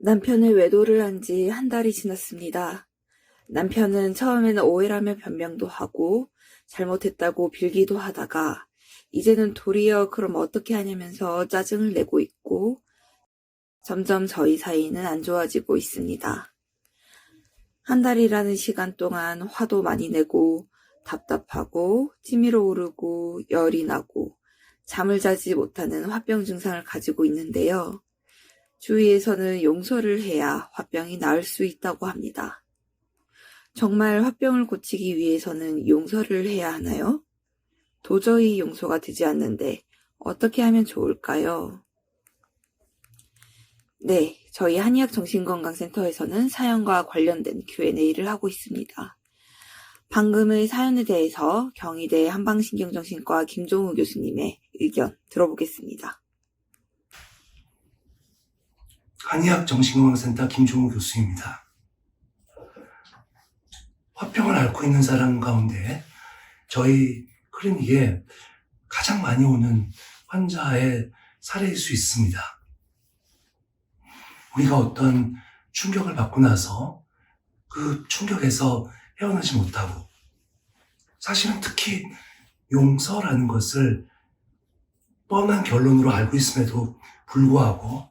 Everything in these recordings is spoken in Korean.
남편을 외도를 한 지 한 달이 지났습니다. 남편은 처음에는 오해라며 변명도 하고 잘못했다고 빌기도 하다가 이제는 도리어 그럼 어떻게 하냐면서 짜증을 내고 있고 점점 저희 사이는 안 좋아지고 있습니다. 한 달이라는 시간 동안 화도 많이 내고 답답하고 치밀어 오르고 열이 나고 잠을 자지 못하는 화병 증상을 가지고 있는데요. 주위에서는 용서를 해야 화병이 나을 수 있다고 합니다. 정말 화병을 고치기 위해서는 용서를 해야 하나요? 도저히 용서가 되지 않는데 어떻게 하면 좋을까요? 네, 저희 한의학정신건강센터에서는 사연과 관련된 Q&A를 하고 있습니다. 방금의 사연에 대해서 경희대 한방신경정신과 김종우 교수님의 의견 들어보겠습니다. 한의학정신건강센터 김종우 교수입니다. 화병을 앓고 있는 사람 가운데 저희 클리닉에 가장 많이 오는 환자의 사례일 수 있습니다. 우리가 어떤 충격을 받고 나서 그 충격에서 헤어나지 못하고, 사실은 특히 용서라는 것을 뻔한 결론으로 알고 있음에도 불구하고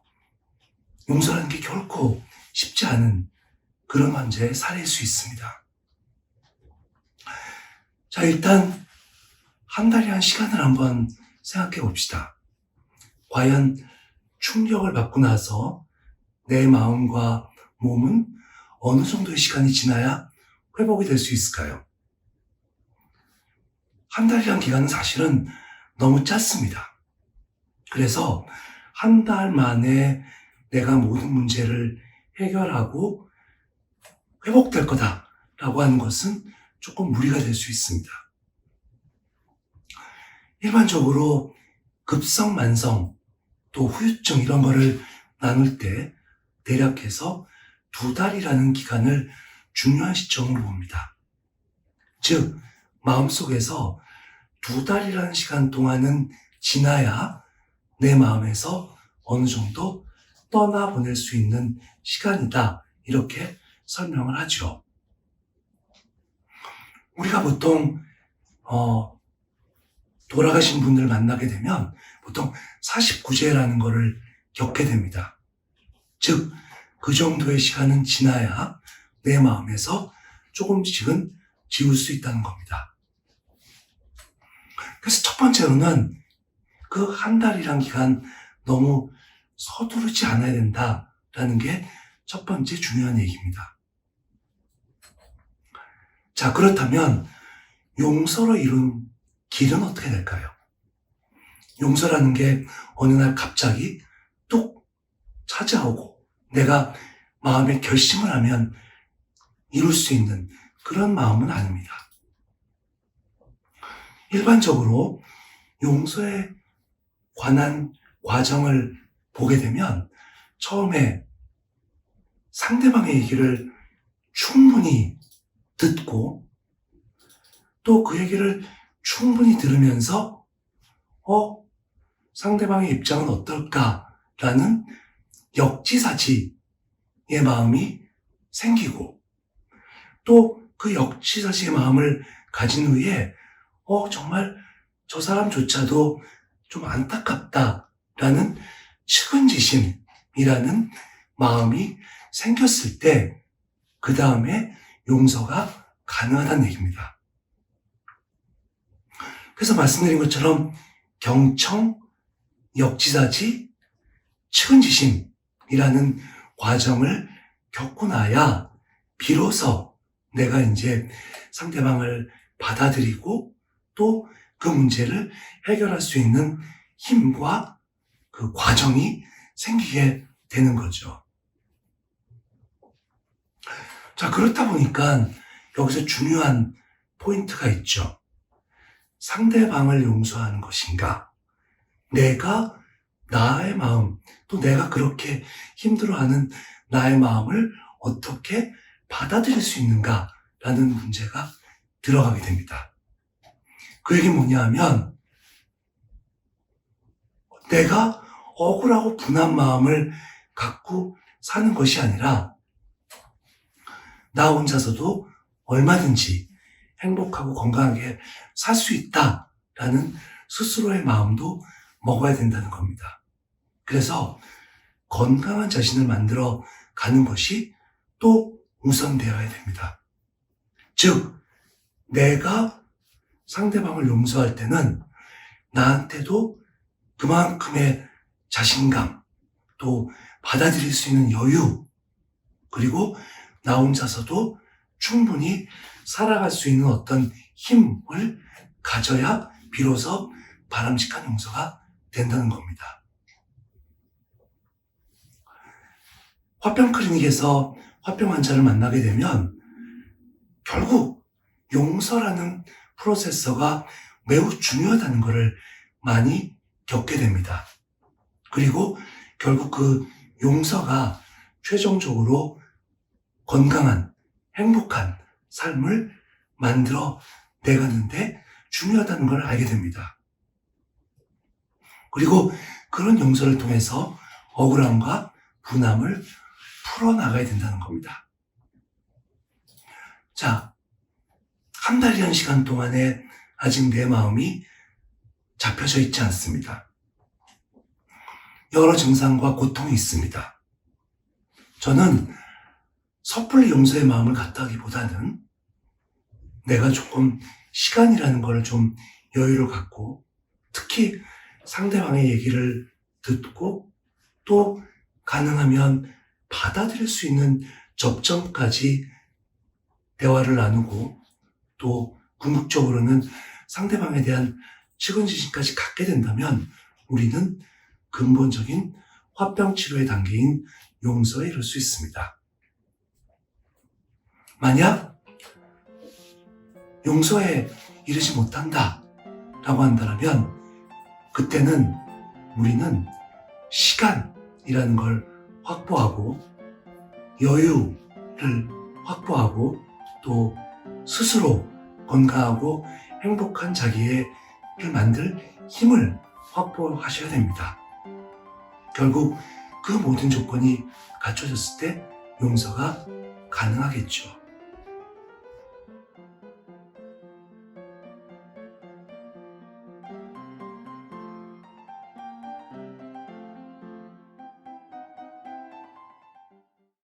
용서라는 게 결코 쉽지 않은 그런 환자의 사례일 수 있습니다. 자, 일단 한 달이란 시간을 한번 생각해 봅시다. 과연 충격을 받고 나서 내 마음과 몸은 어느 정도의 시간이 지나야 회복이 될 수 있을까요? 한 달이란 기간은 사실은 너무 짧습니다. 그래서 한 달 만에 내가 모든 문제를 해결하고 회복될 거다라고 하는 것은 조금 무리가 될 수 있습니다. 일반적으로 급성, 만성, 또 후유증 이런 거를 나눌 때 대략해서 2달이라는 기간을 중요한 시점으로 봅니다. 즉, 마음속에서 2달이라는 시간 동안은 지나야 내 마음에서 어느 정도 떠나보낼 수 있는 시간이다, 이렇게 설명을 하죠. 우리가 보통 돌아가신 분들 만나게 되면 보통 49제라는 거를 겪게 됩니다. 즉, 그 정도의 시간은 지나야 내 마음에서 조금씩은 지울 수 있다는 겁니다. 그래서 첫 번째로는 그 한 달이란 기간 너무 서두르지 않아야 된다라는 게 첫 번째 중요한 얘기입니다. 자, 그렇다면 용서로 이룬 길은 어떻게 될까요? 용서라는 게 어느 날 갑자기 뚝 찾아오고 내가 마음에 결심을 하면 이룰 수 있는 그런 마음은 아닙니다. 일반적으로 용서에 관한 과정을 보게 되면 처음에 상대방의 얘기를 충분히 듣고 또 그 얘기를 충분히 들으면서 상대방의 입장은 어떨까라는 역지사지의 마음이 생기고, 또 그 역지사지의 마음을 가진 후에 정말 저 사람조차도 좀 안타깝다라는 측은지심이라는 마음이 생겼을 때 그 다음에 용서가 가능하다는 얘기입니다. 그래서 말씀드린 것처럼 경청, 역지사지, 측은지심이라는 과정을 겪고 나야 비로소 내가 이제 상대방을 받아들이고 또 그 문제를 해결할 수 있는 힘과 그 과정이 생기게 되는 거죠. 자, 그렇다 보니까 여기서 중요한 포인트가 있죠. 상대방을 용서하는 것인가? 내가 나의 마음, 또 내가 그렇게 힘들어하는 나의 마음을 어떻게 받아들일 수 있는가라는 문제가 들어가게 됩니다. 그 얘기는 뭐냐 하면, 내가 억울하고 분한 마음을 갖고 사는 것이 아니라 나 혼자서도 얼마든지 행복하고 건강하게 살 수 있다라는 스스로의 마음도 먹어야 된다는 겁니다. 그래서 건강한 자신을 만들어 가는 것이 또 우선되어야 됩니다. 즉, 내가 상대방을 용서할 때는 나한테도 그만큼의 자신감, 또 받아들일 수 있는 여유, 그리고 나 혼자서도 충분히 살아갈 수 있는 어떤 힘을 가져야 비로소 바람직한 용서가 된다는 겁니다. 화병 클리닉에서 화병 환자를 만나게 되면 결국 용서라는 프로세서가 매우 중요하다는 것을 많이 겪게 됩니다. 그리고 결국 그 용서가 최종적으로 건강한, 행복한 삶을 만들어 내가는데 중요하다는 걸 알게 됩니다. 그리고 그런 용서를 통해서 억울함과 분함을 풀어나가야 된다는 겁니다. 자, 한 달이라는 시간 동안에 아직 내 마음이 잡혀져 있지 않습니다. 여러 증상과 고통이 있습니다. 저는 섣불리 용서의 마음을 갖다기보다는 내가 조금 시간이라는 걸 좀 여유를 갖고 특히 상대방의 얘기를 듣고 또 가능하면 받아들일 수 있는 접점까지 대화를 나누고 또 궁극적으로는 상대방에 대한 측은지심까지 갖게 된다면 우리는 근본적인 화병 치료의 단계인 용서에 이를 수 있습니다. 만약 용서에 이르지 못한다 라고 한다면 그때는 우리는 시간이라는 걸 확보하고 여유를 확보하고 또 스스로 건강하고 행복한 자기를 만들 힘을 확보하셔야 됩니다. 결국 그 모든 조건이 갖춰졌을 때 용서가 가능하겠죠.